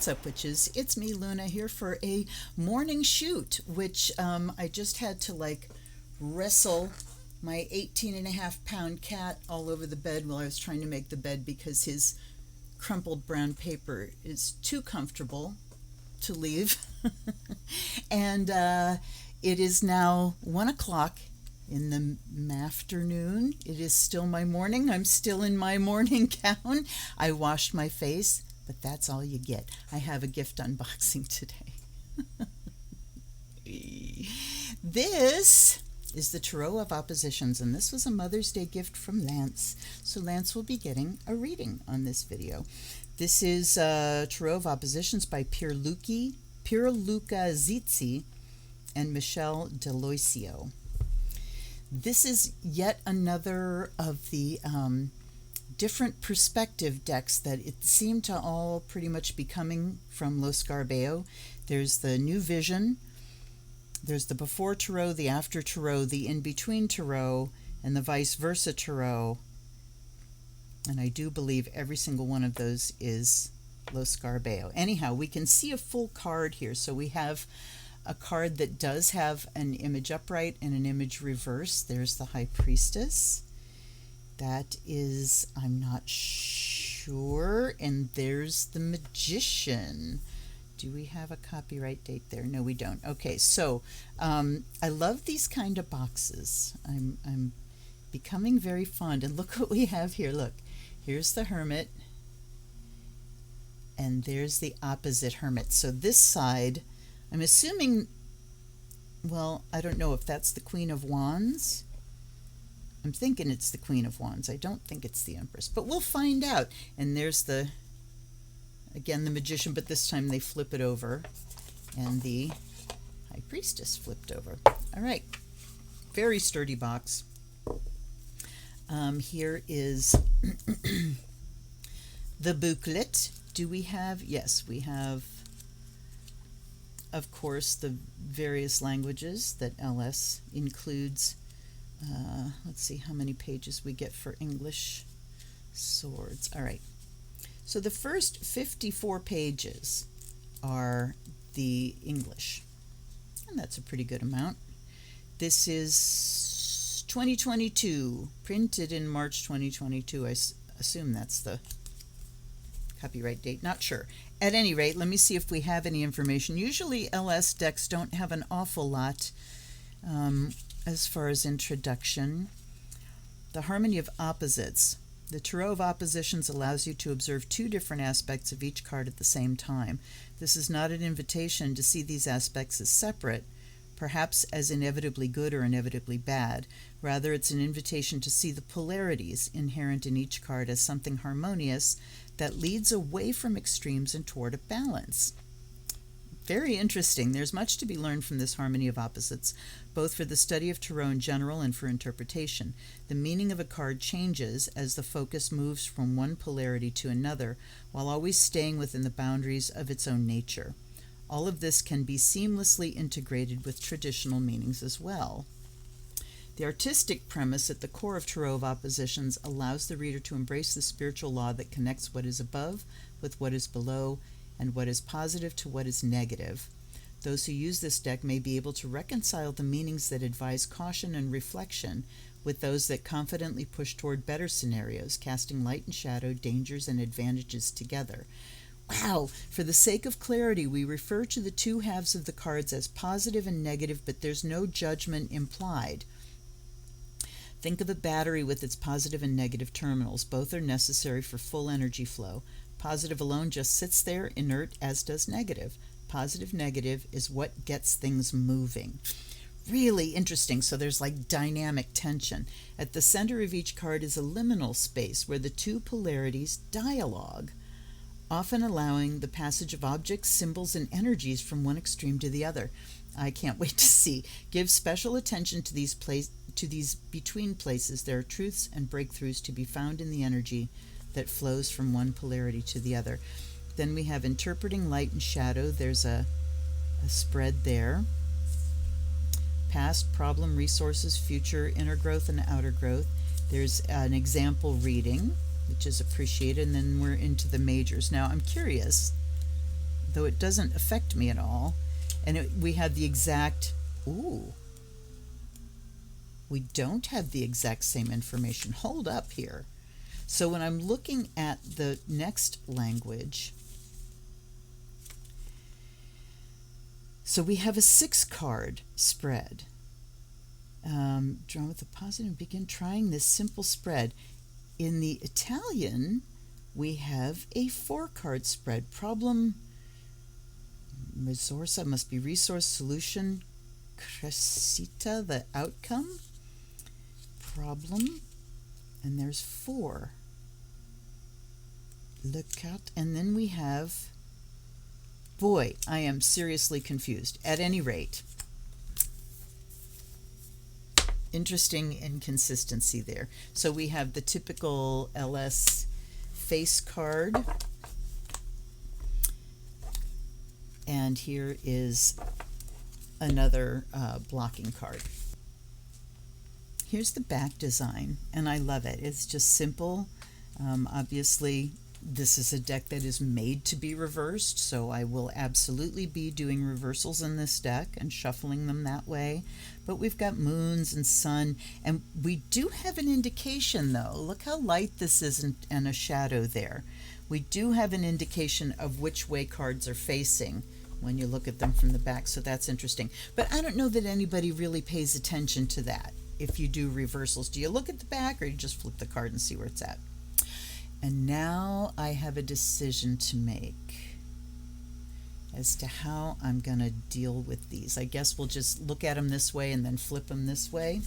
What's up, witches? It's me, Luna, here for a morning shoot, which I just had to wrestle my 18.5 pound cat all over the bed while I was trying to make the bed because his crumpled brown paper is too comfortable to leave. And it is now 1 o'clock in the afternoon. It is still my morning. I'm still in my morning gown. I washed my face, but that's all you get. I have a gift unboxing today. This is the Tarot of Oppositions, and this was a Mother's Day gift from Lance. So Lance will be getting a reading on this video. This is Tarot of Oppositions by Pierluca Zizzi and Michelle Deloisio. This is yet another of the different perspective decks that it seemed to all pretty much be coming from Lo Scarabeo. There's the New Vision, there's the Before Tarot, the After Tarot, the In-Between Tarot, and the Vice Versa Tarot. And I do believe every single one of those is Lo Scarabeo. Anyhow, we can see a full card here. So we have a card that does have an image upright and an image reverse. There's the High Priestess. That is, I'm not sure. And there's the Magician. Do we have a copyright date there? No, we don't. Okay, so I love these kind of boxes. I'm becoming very fond. And look what we have here. Look, here's the Hermit. And there's the opposite Hermit. So this side, I'm assuming, well, I don't know if that's the Queen of Wands. I'm thinking it's the Queen of Wands. I don't think it's the Empress, but we'll find out. And there's the, again, the Magician, but this time they flip it over. And the High Priestess flipped over. All right. Very sturdy box. Here is the booklet. Do we have? Yes, we have, of course, the various languages that LS includes. Let's see how many pages we get for English swords. All right. So the first 54 pages are the English, and that's a pretty good amount. This is 2022, printed in March 2022. I assume that's the copyright date, not sure. At any rate, let me see if we have any information. Usually LS decks don't have an awful lot as far as introduction. The Harmony of Opposites. The Tarot of Oppositions allows you to observe two different aspects of each card at the same time. This is not an invitation to see these aspects as separate, perhaps as inevitably good or inevitably bad. Rather, it's an invitation to see the polarities inherent in each card as something harmonious that leads away from extremes and toward a balance. Very interesting. There's much to be learned from this Harmony of Opposites, both for the study of Tarot in general and for interpretation. The meaning of a card changes as the focus moves from one polarity to another, while always staying within the boundaries of its own nature. All of this can be seamlessly integrated with traditional meanings as well. The artistic premise at the core of Tarot of Oppositions allows the reader to embrace the spiritual law that connects what is above with what is below, and what is positive to what is negative. Those who use this deck may be able to reconcile the meanings that advise caution and reflection with those that confidently push toward better scenarios, casting light and shadow, dangers and advantages together. Wow! For the sake of clarity, we refer to the two halves of the cards as positive and negative, but there's no judgment implied. Think of a battery with its positive and negative terminals. Both are necessary for full energy flow. Positive alone just sits there inert, as does negative. Positive-negative is what gets things moving. Really interesting. So there's like dynamic tension. At the center of each card is a liminal space where the two polarities dialogue, often allowing the passage of objects, symbols, and energies from one extreme to the other. I can't wait to see. Give special attention to these between places. There are truths and breakthroughs to be found in the energy that flows from one polarity to the other. Then we have interpreting light and shadow. There's a spread there. Past, problem, resources, future, inner growth, and outer growth. There's an example reading, which is appreciated, and then we're into the majors. Now, I'm curious though it doesn't affect me at all. And we had the exact, ooh, we don't have the exact same information. Hold up here. So when I'm looking at the next language, so we have a 6-card spread. Draw with a positive and begin trying this simple spread. In the Italian, we have a 4-card spread. Problem, risorsa, must be resource, solution, crescita, the outcome, problem, and there's 4. Look out, and then we have, boy, I am seriously confused. At any rate, interesting inconsistency there. So we have the typical LS face card, and here is another blocking card. Here's the back design, and I love it. It's just simple. Obviously, this is a deck that is made to be reversed, so I will absolutely be doing reversals in this deck and shuffling them that way. But we've got moons and sun, and we do have an indication, though. Look how light this is and a shadow there. We do have an indication of which way cards are facing when you look at them from the back, so that's interesting. But I don't know that anybody really pays attention to that. If you do reversals, do you look at the back or you just flip the card and see where it's at? And now I have a decision to make as to how I'm going to deal with these. I guess we'll just look at them this way and then flip them this way.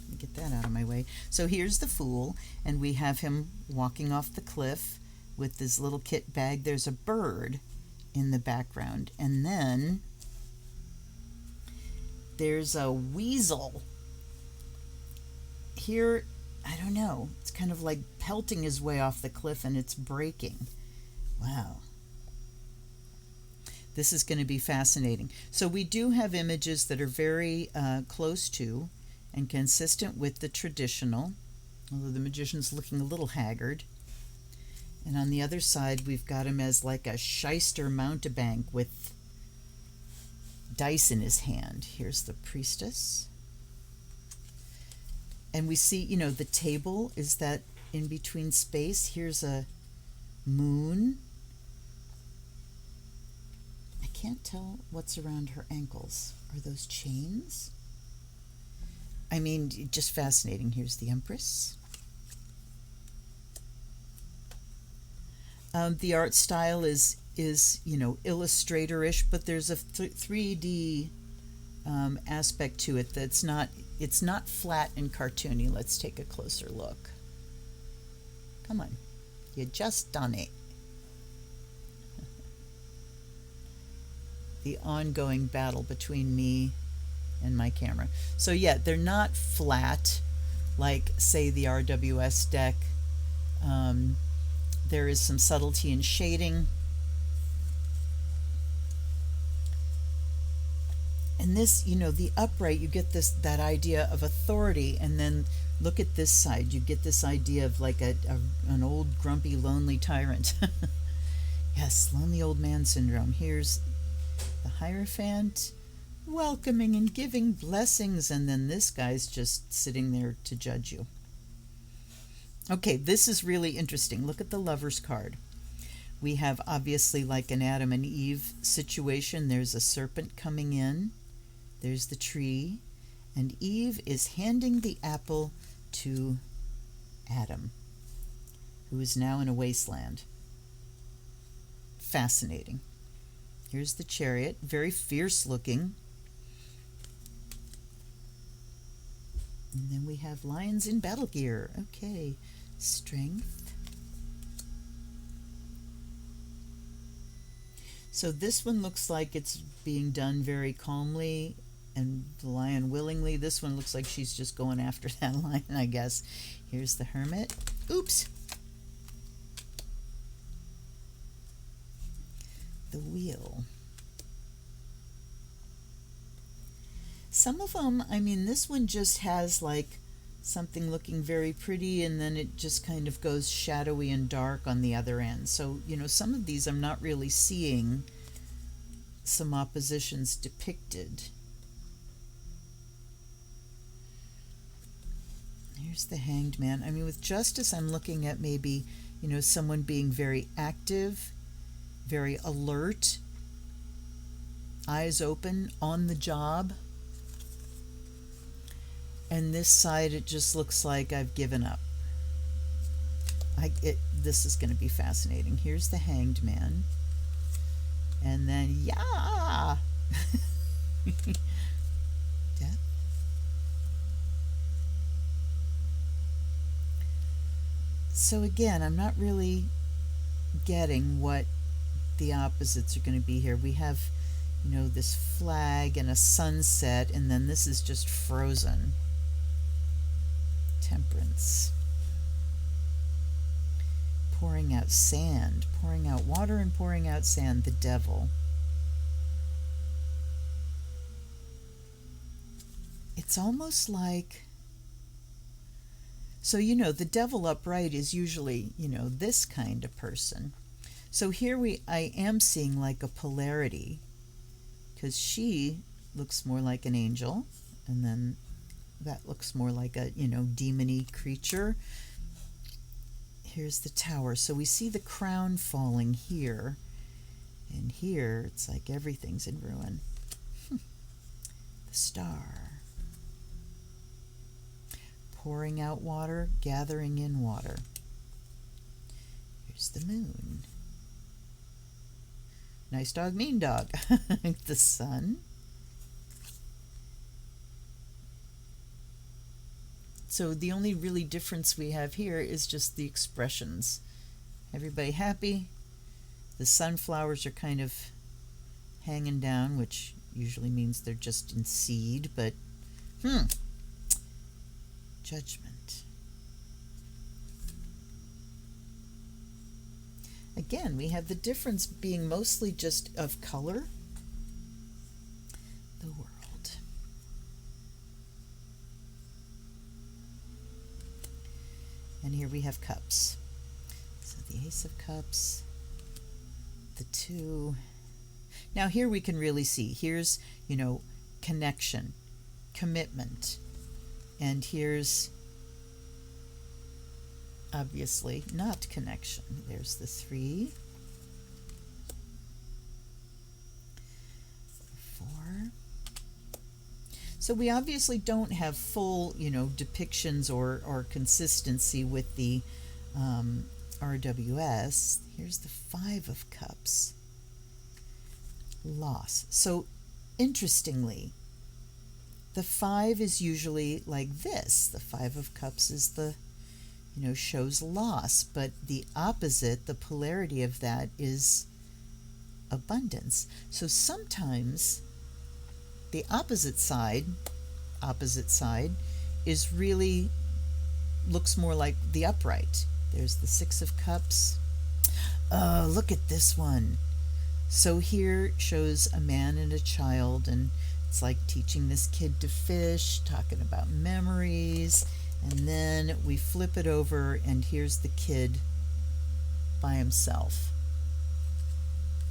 Let me get that out of my way. So here's the Fool, and we have him walking off the cliff with this little kit bag. There's a bird in the background, and then there's a weasel. Here, I don't know, it's kind of like pelting his way off the cliff and it's breaking. Wow. This is going to be fascinating. So we do have images that are very close to and consistent with the traditional, although the magician's looking a little haggard. And on the other side, we've got him as like a shyster mountebank with dice in his hand. Here's the priestess. And we see, you know, the table is that in between space. Here's a moon. I can't tell what's around her ankles. Are those chains? I mean, just fascinating. Here's the Empress. The art style is you know, illustrator-ish, but there's a 3D aspect to it that's not, it's not flat and cartoony. Let's take a closer look. Come on, you just done it. The ongoing battle between me and my camera. So yeah, they're not flat like, say, the RWS deck. There is some subtlety in shading. And this, you know, the upright, you get this, that idea of authority, and then look at this side, you get this idea of like an old grumpy lonely tyrant. Yes, lonely old man syndrome. Here's the Hierophant welcoming and giving blessings, and then this guy's just sitting there to judge you. Okay, this is really interesting. Look at the Lover's card. We have obviously like an Adam and Eve situation. There's a serpent coming in. There's the tree. And Eve is handing the apple to Adam, who is now in a wasteland. Fascinating. Here's the Chariot, very fierce looking. And then we have lions in battle gear. Okay, Strength. So this one looks like it's being done very calmly, and the lion willingly. This one looks like she's just going after that lion, I guess. Here's the Hermit. Oops. The Wheel. Some of them, I mean, this one just has like something looking very pretty, and then it just kind of goes shadowy and dark on the other end. So, you know, some of these I'm not really seeing some oppositions depicted. Here's the Hanged Man. I mean, with Justice, I'm looking at maybe, someone being very active, very alert, eyes open, on the job. And this side, it just looks like I've given up. This is going to be fascinating. Here's the Hanged Man. And then, yeah! Death. So again, I'm not really getting what the opposites are going to be here. We have, this flag and a sunset, and then this is just frozen. Temperance. Pouring out sand, pouring out water and pouring out sand, the devil. It's almost like, so the devil upright is usually, this kind of person. So here I am seeing like a polarity, because she looks more like an angel, and then that looks more like a, demon-y creature. Here's the tower. So we see the crown falling here, and here it's like everything's in ruin. The star. Pouring out water, gathering in water. Here's the moon. Nice dog, mean dog. The sun. So the only really difference we have here is just the expressions. Everybody happy. The sunflowers are kind of hanging down, which usually means they're just in seed, but Judgment. Again, we have the difference being mostly just of color. The world. And here we have cups. So the Ace of Cups, the 2. Now here we can really see. Here's, connection, commitment. And here's obviously not connection. There's the 3. 4. So we obviously don't have full, depictions or consistency with the RWS. Here's the 5 of Cups. Loss. So interestingly, the 5 is usually like this. The 5 of Cups is the, shows loss. But the opposite, the polarity of that is abundance. So sometimes the opposite side is really, looks more like the upright. There's the 6 of Cups. Oh, look at this one. So here shows a man and a child, and it's like teaching this kid to fish, talking about memories, and then we flip it over, and here's the kid by himself.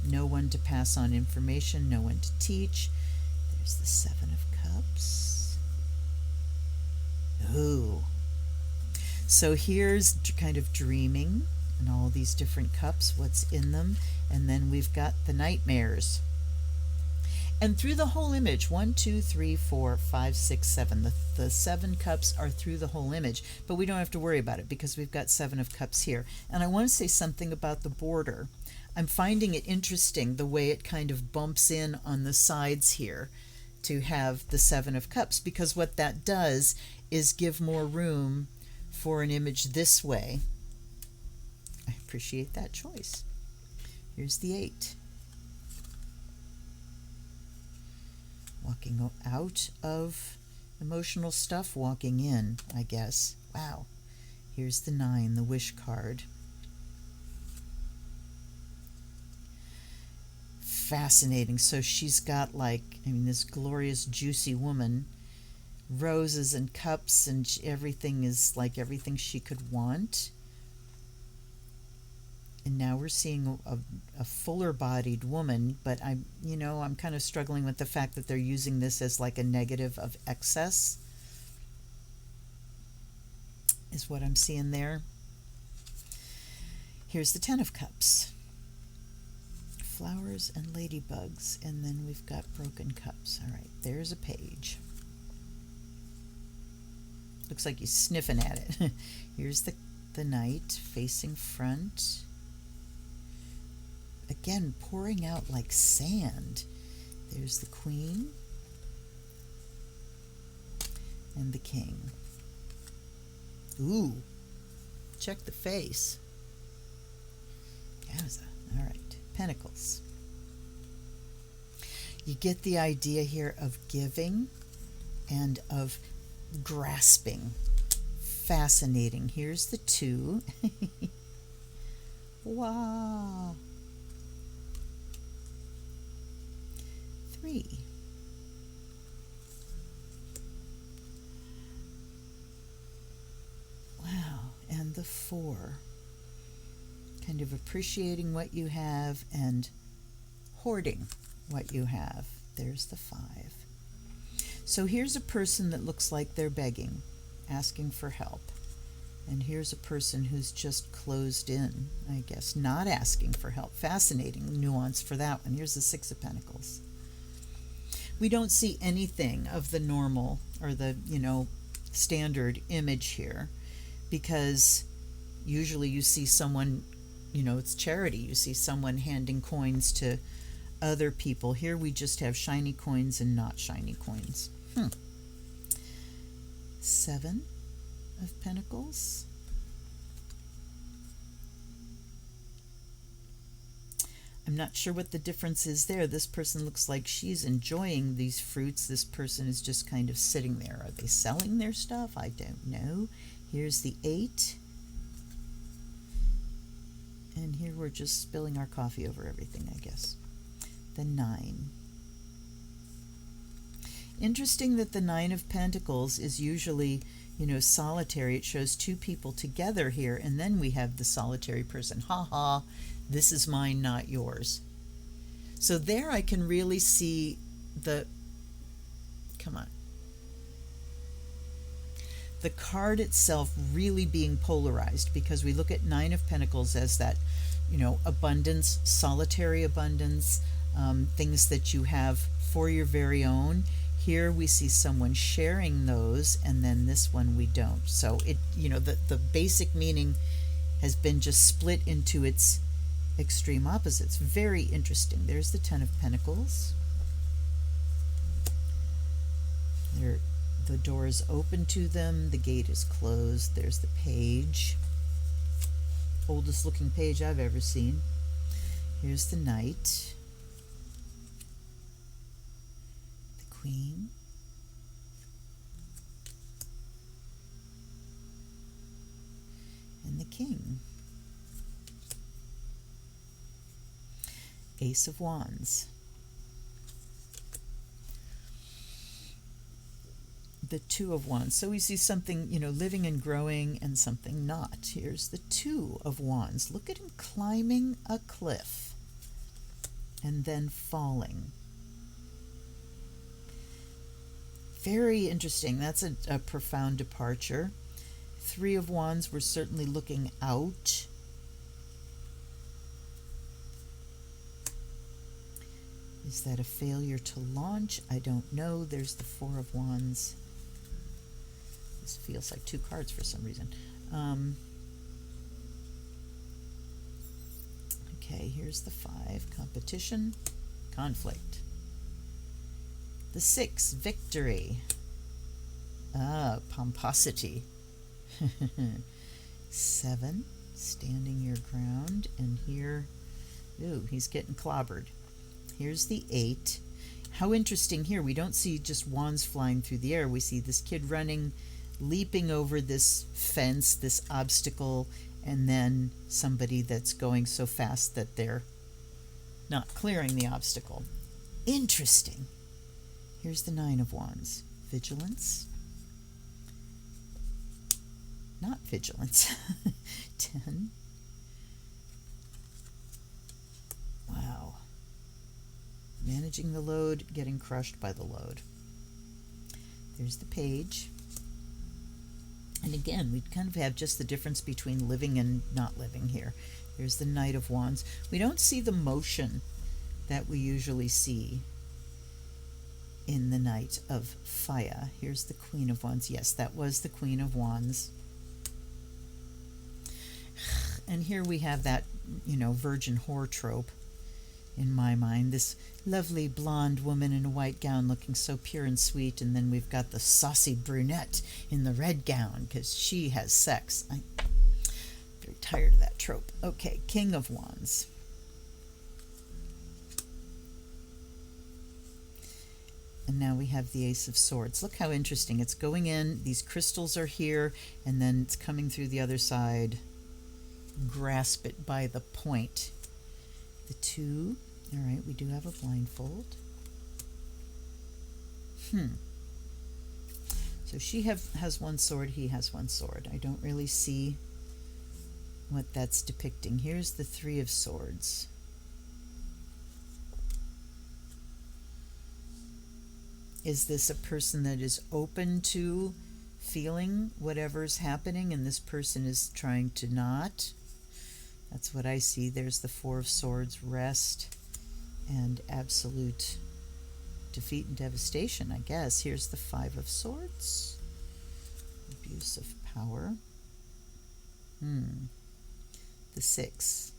No one to pass on information, no one to teach. There's the 7 of Cups. Ooh. So here's kind of dreaming, and all these different cups, what's in them, and then we've got the nightmares. And through the whole image, 1, 2, 3, 4, 5, 6, 7. The 7 cups are through the whole image, but we don't have to worry about it because we've got 7 of Cups here. And I want to say something about the border. I'm finding it interesting the way it kind of bumps in on the sides here to have the 7 of Cups, because what that does is give more room for an image this way. I appreciate that choice. Here's the 8. Walking out of emotional stuff, walking in, I guess. Wow. Here's the 9, the Wish card. Fascinating. So she's got this glorious, juicy woman, roses and cups, and everything is like everything she could want. And now we're seeing a fuller-bodied woman, but I'm kind of struggling with the fact that they're using this as like a negative of excess, is what I'm seeing there. Here's the Ten of Cups. Flowers and ladybugs, and then we've got broken cups. All right, there's a page. Looks like he's sniffing at it. Here's the knight facing front. Again, pouring out like sand. There's the queen and the king. Ooh, check the face. Yowza. All right, pentacles. You get the idea here of giving and of grasping. Fascinating. Here's the 2. Wow. 3. Wow. And the 4. Kind of appreciating what you have and hoarding what you have. There's the 5. So here's a person that looks like they're begging, asking for help. And here's a person who's just closed in, I guess, not asking for help. Fascinating nuance for that one. Here's the 6 of Pentacles. We don't see anything of the normal or the, standard image here, because usually you see someone, it's charity. You see someone handing coins to other people. Here we just have shiny coins and not shiny coins. 7 of Pentacles. I'm not sure what the difference is there. This person looks like she's enjoying these fruits. This person is just kind of sitting there. Are they selling their stuff? I don't know. Here's the 8. And here we're just spilling our coffee over everything, I guess. The 9. Interesting that the 9 of Pentacles is usually, solitary. It shows 2 people together here, and then we have the solitary person. Ha ha, this is mine, not yours. So there I can really see the card itself really being polarized, because we look at 9 of Pentacles as that, abundance, solitary abundance, things that you have for your very own. Here we see someone sharing those, and then this one we don't. So it, the basic meaning has been just split into its extreme opposites. Very interesting. There's the 10 of Pentacles. The door is open to them. The gate is closed. There's the page. Oldest looking page I've ever seen. Here's the knight. The queen. And the king. Ace of Wands. The 2 of Wands. So we see something, living and growing, and something not. Here's the 2 of Wands. Look at him climbing a cliff and then falling. Very interesting. That's a profound departure. 3 of Wands, we're certainly looking out. Is that a failure to launch? I don't know. There's the 4 of Wands. This feels like 2 cards for some reason. Okay, here's the 5. Competition, conflict. The 6, victory. Pomposity. 7, standing your ground. And here, ooh, he's getting clobbered. Here's the 8. How interesting here. We don't see just wands flying through the air. We see this kid running, leaping over this fence, this obstacle, and then somebody that's going so fast that they're not clearing the obstacle. Interesting. Here's the 9 of Wands. Vigilance. Not vigilance. 10. managing the load, getting crushed by the load. There's the page. And again, we kind of have just the difference between living and not living here. There's the Knight of Wands. We don't see the motion that we usually see in the Knight of Fire. Here's the Queen of Wands. Yes, that was the Queen of Wands. And here we have that, virgin whore trope in my mind. This lovely blonde woman in a white gown looking so pure and sweet, and then we've got the saucy brunette in the red gown because she has sex. I'm very tired of that trope. Okay, King of Wands. And now we have the Ace of Swords. Look how interesting. It's going in, these crystals are here, and then it's coming through the other side. Grasp it by the point. The two. All right, we do have a blindfold. So she has one sword, he has one sword. I don't really see what that's depicting. Here's the Three of Swords. Is this a person that is open to feeling whatever's happening and this person is trying to not? That's what I see. There's the Four of Swords, rest and absolute defeat and devastation, I guess. Here's the Five of Swords, abuse of power. The Six,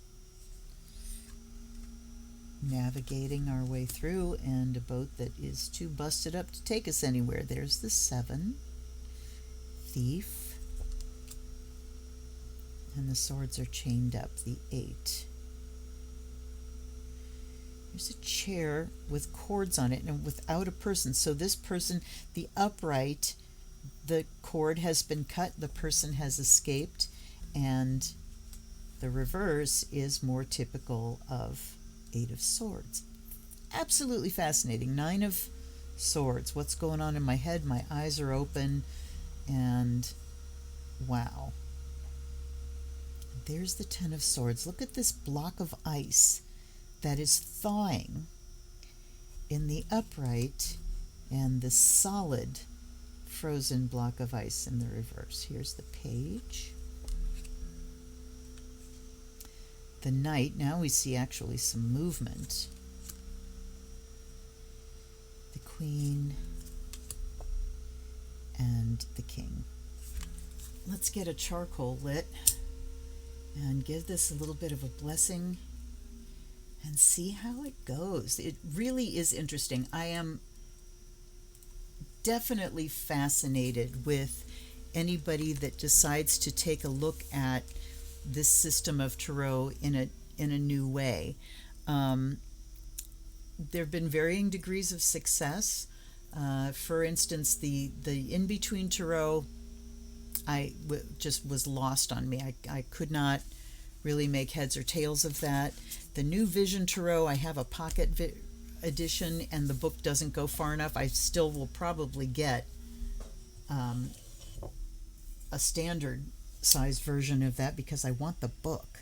navigating our way through, and a boat that is too busted up to take us anywhere. There's the Seven, Thief. And the swords are chained up, the Eight. There's a chair with cords on it and without a person. So this person, the upright, the cord has been cut, the person has escaped, and the reverse is more typical of Eight of Swords. Absolutely fascinating. Nine of Swords. What's going on in my head? My eyes are open, and wow. There's the Ten of Swords. Look at this block of ice that is thawing in the upright and the solid frozen block of ice in the reverse. Here's the Page. The Knight. Now we see actually some movement. The Queen and the King. Let's get a charcoal lit and give this a little bit of a blessing and see how it goes. It really is interesting. I am definitely fascinated with anybody that decides to take a look at this system of tarot in a new way. There have been varying degrees of success. For instance, the in-between tarot, just was lost on me. I could not really make heads or tails of that. The New Vision Tarot, I have a pocket edition, and the book doesn't go far enough. I still will probably get a standard size version of that because I want the book.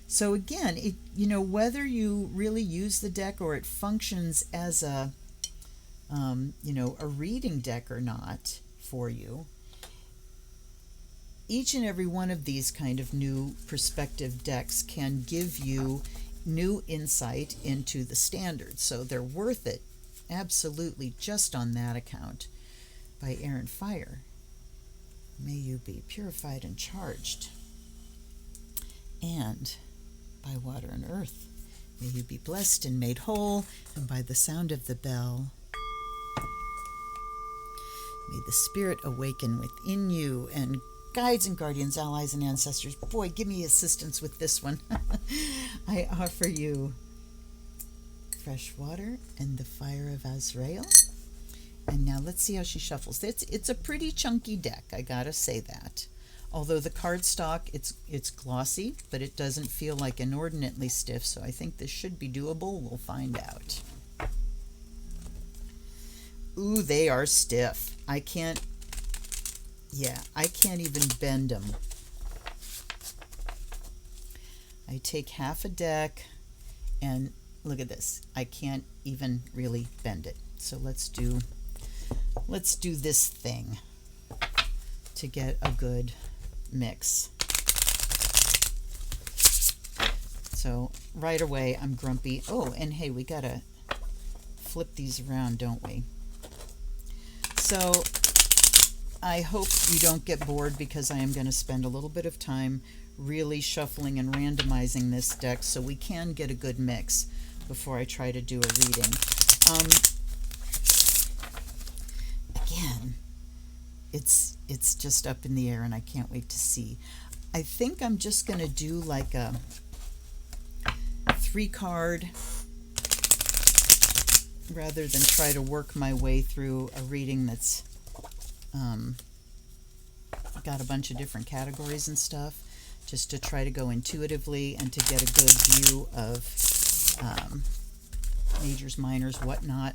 So again, whether you really use the deck or it functions as a reading deck or not for you, each and every one of these kind of new perspective decks can give you new insight into the standards. So they're worth it, absolutely, just on that account. By Air and Fire. May you be purified and charged. And by Water and Earth. May you be blessed and made whole. And by the sound of the bell, may the Spirit awaken within you and guides and guardians, allies and ancestors. Boy, give me assistance with this one. I offer you fresh water and the fire of Azrael. And now let's see how she shuffles. It's a pretty chunky deck, I gotta say that. Although the cardstock, it's glossy, but it doesn't feel like inordinately stiff, so I think this should be doable. We'll find out. Ooh, they are stiff. I can't even bend them. I take half a deck, and look at this. I can't even really bend it. So let's do this thing to get a good mix. So right away I'm grumpy. Oh, and hey, we gotta flip these around, don't we? So I hope you don't get bored, because I am going to spend a little bit of time really shuffling and randomizing this deck so we can get a good mix before I try to do a reading. Again, it's just up in the air and I can't wait to see. I think I'm just going to do like a 3-card rather than try to work my way through a reading that's got a bunch of different categories and stuff, just to try to go intuitively and to get a good view of majors, minors, whatnot.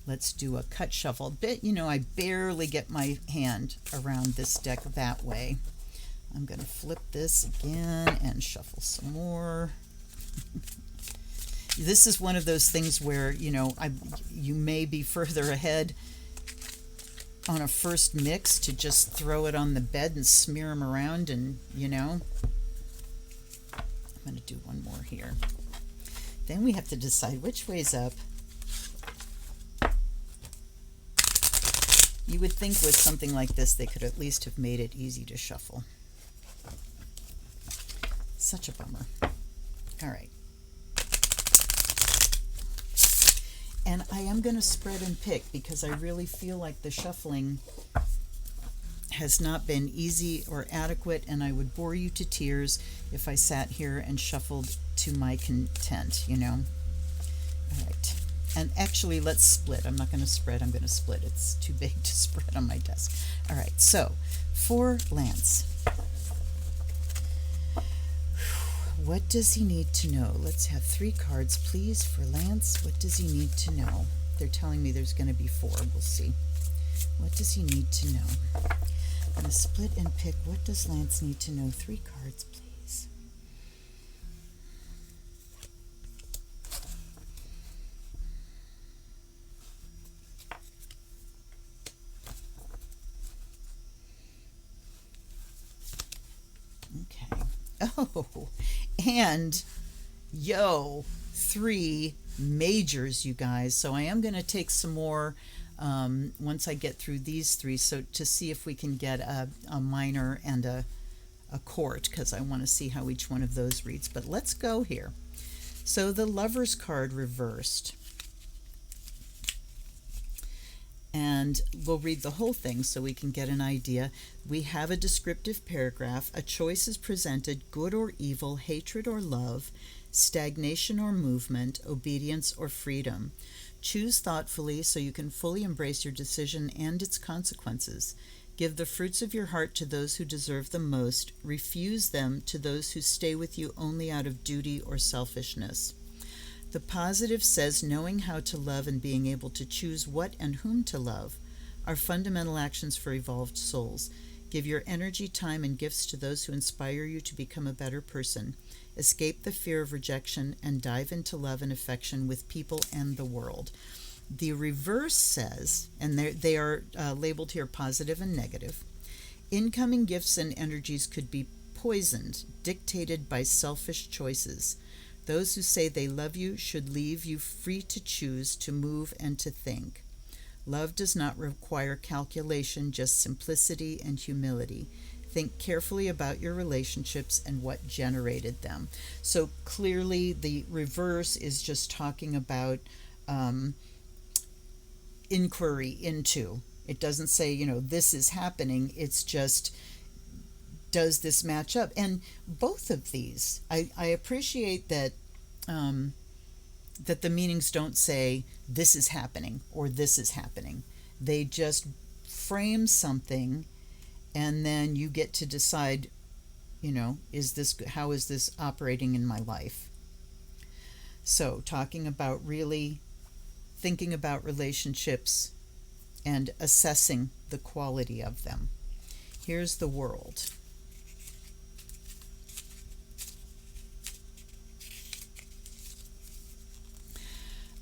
Let's do a cut shuffle. I barely get my hand around this deck that way. I'm going to flip this again and shuffle some more. This is one of those things where, you may be further ahead on a first mix to just throw it on the bed and smear them around, and I'm going to do one more here. Then we have to decide which way's up. You would think with something like this they could at least have made it easy to shuffle. Such a bummer. All right. And I am going to spread and pick, because I really feel like the shuffling has not been easy or adequate, and I would bore you to tears if I sat here and shuffled to my content, All right. And actually, let's split. I'm not going to spread. I'm going to split. It's too big to spread on my desk. All right. So, for Lance. What does he need to know? Let's have 3 cards, please, for Lance. What does he need to know? They're telling me there's going to be 4. We'll see. What does he need to know? I'm going to split and pick. What does Lance need to know? 3 cards, please. Okay. Oh, and 3 majors, you guys. So I am going to take some more once I get through these 3, so to see if we can get a minor and a court, because I want to see how each one of those reads. But let's go here. So the Lover's card reversed. And we'll read the whole thing so we can get an idea. We have a descriptive paragraph. A choice is presented: good or evil, hatred or love, stagnation or movement, obedience or freedom. Choose thoughtfully so you can fully embrace your decision and its consequences. Give the fruits of your heart to those who deserve them most. Refuse them to those who stay with you only out of duty or selfishness. The positive says knowing how to love and being able to choose what and whom to love are fundamental actions for evolved souls. Give your energy, time, and gifts to those who inspire you to become a better person. Escape the fear of rejection and dive into love and affection with people and the world. The reverse says, and they are labeled here positive and negative, incoming gifts and energies could be poisoned, dictated by selfish choices. Those who say they love you should leave you free to choose, to move, and to think. Love does not require calculation, just simplicity and humility. Think carefully about your relationships and what generated them. So clearly the reverse is just talking about inquiry into. It doesn't say, this is happening. It's just, does this match up? And both of these, I appreciate that that the meanings don't say this is happening or this is happening. They just frame something, and then you get to decide, how is this operating in my life? So talking about really thinking about relationships and assessing the quality of them. Here's the World.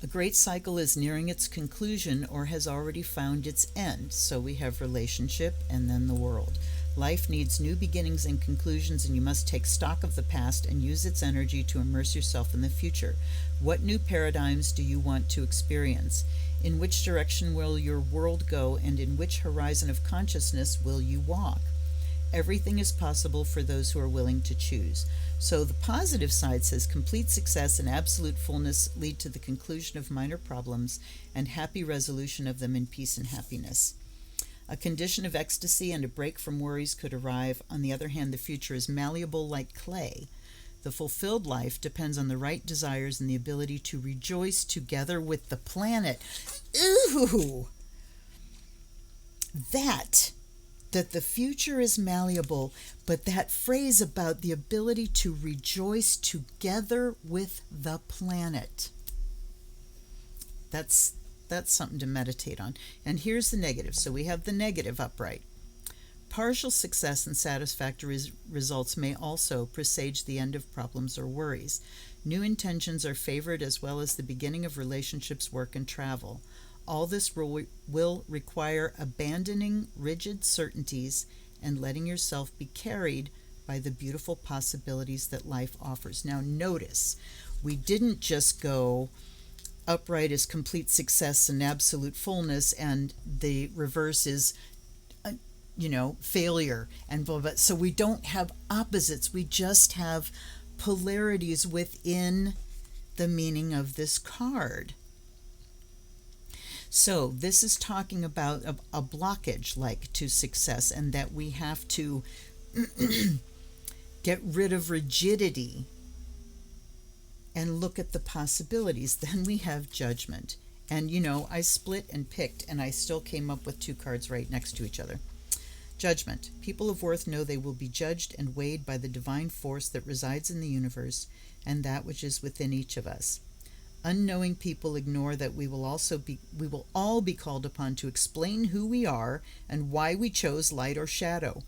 A great cycle is nearing its conclusion or has already found its end. So we have relationship and then the world. Life needs new beginnings and conclusions, and you must take stock of the past and use its energy to immerse yourself in the future. What new paradigms do you want to experience? In which direction will your world go, and in which horizon of consciousness will you walk? Everything is possible for those who are willing to choose. So the positive side says complete success and absolute fullness lead to the conclusion of minor problems and happy resolution of them in peace and happiness. A condition of ecstasy and a break from worries could arrive. On the other hand, the future is malleable like clay. The fulfilled life depends on the right desires and the ability to rejoice together with the planet. Ooh! That the future is malleable, but that phrase about the ability to rejoice together with the planet. That's something to meditate on. And here's the negative. So we have the negative upright. Partial success and satisfactory results may also presage the end of problems or worries. New intentions are favored as well as the beginning of relationships, work, and travel. All this will require abandoning rigid certainties and letting yourself be carried by the beautiful possibilities that life offers. Now notice, we didn't just go upright is complete success and absolute fullness, and the reverse is failure and blah, blah. So we don't have opposites, we just have polarities within the meaning of this card. So this is talking about a blockage like to success, and that we have to get rid of rigidity and look at the possibilities. Then we have judgment. And I split and picked, and I still came up with two cards right next to each other. Judgment. People of worth know they will be judged and weighed by the divine force that resides in the universe and that which is within each of us. Unknowing people ignore that we will all be called upon to explain who we are and why we chose light or shadow.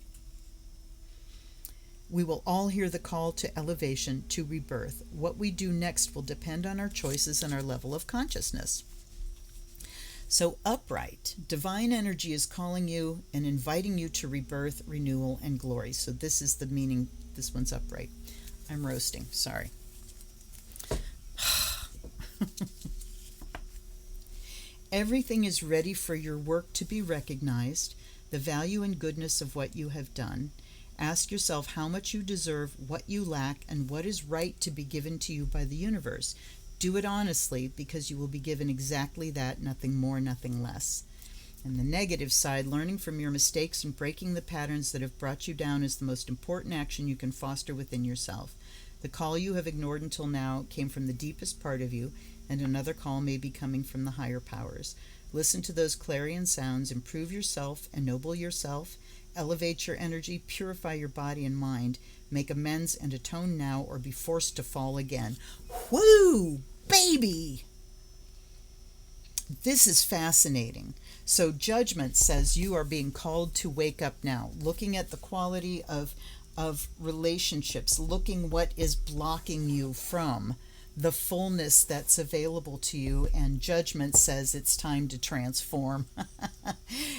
We will all hear the call to elevation, to rebirth. What we do next will depend on our choices and our level of consciousness. So upright, divine energy is calling you and inviting you to rebirth, renewal, and glory. So this is the meaning. This one's upright. I'm roasting, sorry. Everything is ready for your work to be recognized, the value and goodness of what you have done. Ask yourself how much you deserve, what you lack, and what is right to be given to you by the universe. Do it honestly, because you will be given exactly that, nothing more, nothing less. And the negative side, learning from your mistakes and breaking the patterns that have brought you down is the most important action you can foster within yourself. The call you have ignored until now came from the deepest part of you, and another call may be coming from the higher powers. Listen to those clarion sounds, improve yourself, ennoble yourself, elevate your energy, purify your body and mind, make amends and atone now, or be forced to fall again. Woo, baby! This is fascinating. So judgment says you are being called to wake up now, looking at the quality of relationships, looking what is blocking you from the fullness that's available to you, and judgment says it's time to transform.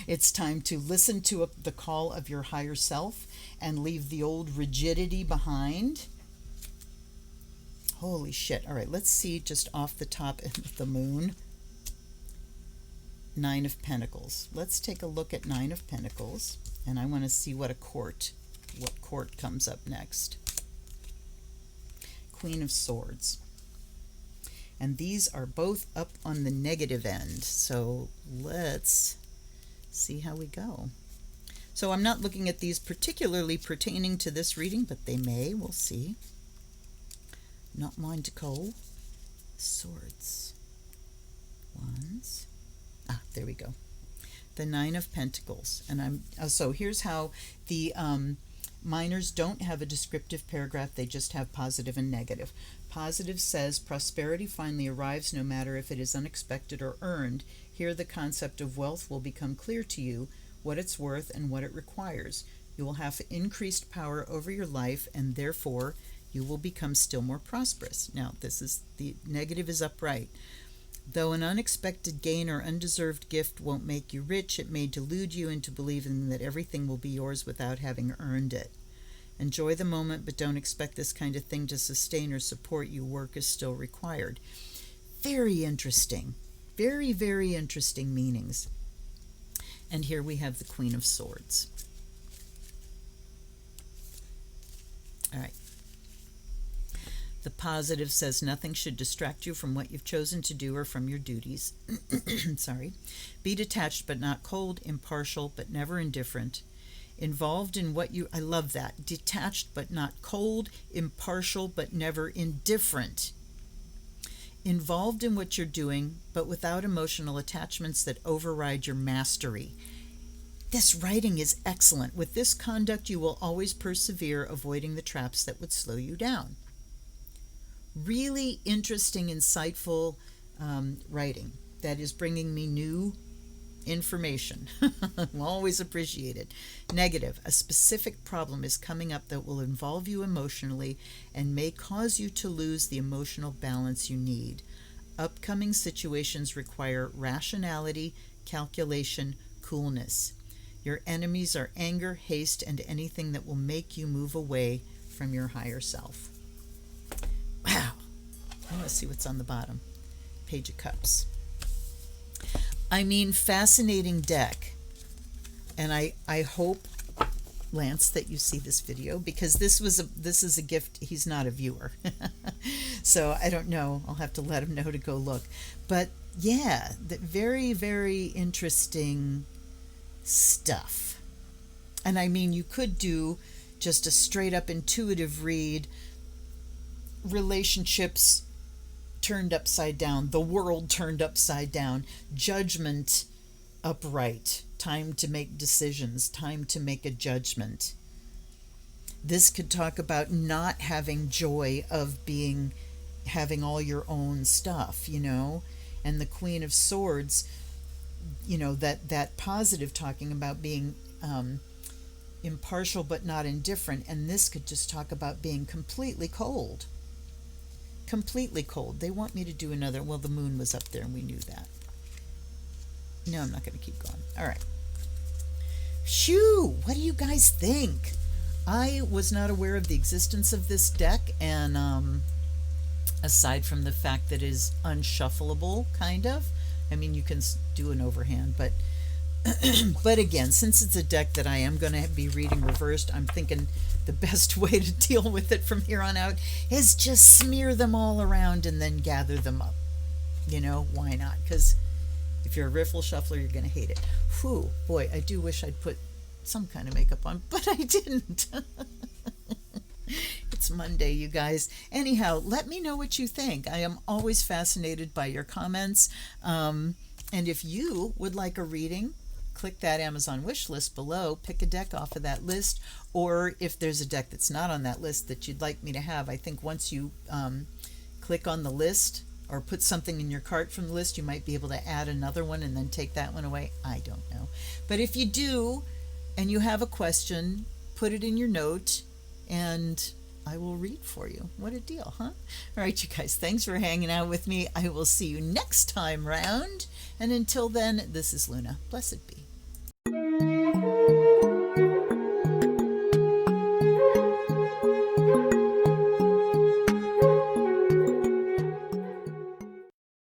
It's time to listen to the call of your higher self and leave the old rigidity behind. Holy shit. All right, let's see just off the top of the moon. Nine of Pentacles. Let's take a look at Nine of Pentacles, and I want to see what court comes up next. Queen of Swords. And these are both up on the negative end. So let's see how we go. So I'm not looking at these particularly pertaining to this reading, but they may. We'll see. Not mine to call. Swords. Wands. Ah, there we go. The Nine of Pentacles. And so here's how the minors don't have a descriptive paragraph. They just have positive and negative. Positive says prosperity finally arrives, no matter if it is unexpected or earned. Here the concept of wealth will become clear to you, what it's worth and what it requires. You will have increased power over your life, and therefore you will become still more prosperous. Now, this is the negative is upright. Though an unexpected gain or undeserved gift won't make you rich, it may delude you into believing that everything will be yours without having earned it. Enjoy the moment, but don't expect this kind of thing to sustain or support you. Work is still required. Very interesting. Very, very interesting meanings. And here we have the Queen of Swords. All right. The positive says nothing should distract you from what you've chosen to do or from your duties. Sorry. Be detached but not cold, impartial but never indifferent. Involved in what you, I love that. Detached but not cold, impartial but never indifferent. Involved in what you're doing, but without emotional attachments that override your mastery. This writing is excellent. With this conduct, you will always persevere, avoiding the traps that would slow you down. Really interesting, insightful writing that is bringing me new information. I'll always appreciate it. Negative. A specific problem is coming up that will involve you emotionally and may cause you to lose the emotional balance you need. Upcoming situations require rationality, calculation, coolness. Your enemies are anger, haste, and anything that will make you move away from your higher self. Wow. Let's see what's on the bottom. Page of Cups. I mean, fascinating deck. And I hope, Lance, that you see this video, because this is a gift. He's not a viewer. So I don't know. I'll have to let him know to go look. But yeah, very, very interesting stuff. And I mean, you could do just a straight up intuitive read, relationships turned upside down, the world turned upside down, judgment upright, time to make decisions, time to make a judgment. This could talk about not having joy of having all your own stuff, and the Queen of Swords, that positive, talking about being impartial but not indifferent, and this could just talk about being completely cold. Completely cold. They want me to do another. Well, the moon was up there and we knew that. No, I'm not going to keep going. All right. Shoo! What do you guys think? I was not aware of the existence of this deck, and aside from the fact that it is unshuffleable, kind of. I mean, you can do an overhand, but but again, since it's a deck that I am going to be reading reversed, I'm thinking the best way to deal with it from here on out is just smear them all around and then gather them up. Why not? Because if you're a riffle shuffler, you're going to hate it. Whew, boy, I do wish I'd put some kind of makeup on, but I didn't. It's Monday, you guys. Anyhow, let me know what you think. I am always fascinated by your comments. And if you would like a reading, click that Amazon wish list below, pick a deck off of that list, or if there's a deck that's not on that list that you'd like me to have, I think once you click on the list or put something in your cart from the list, you might be able to add another one and then take that one away. I don't know. But if you do and you have a question, put it in your note and I will read for you. What a deal, huh? All right, you guys, thanks for hanging out with me. I will see you next time round. And until then, this is Luna. Blessed be.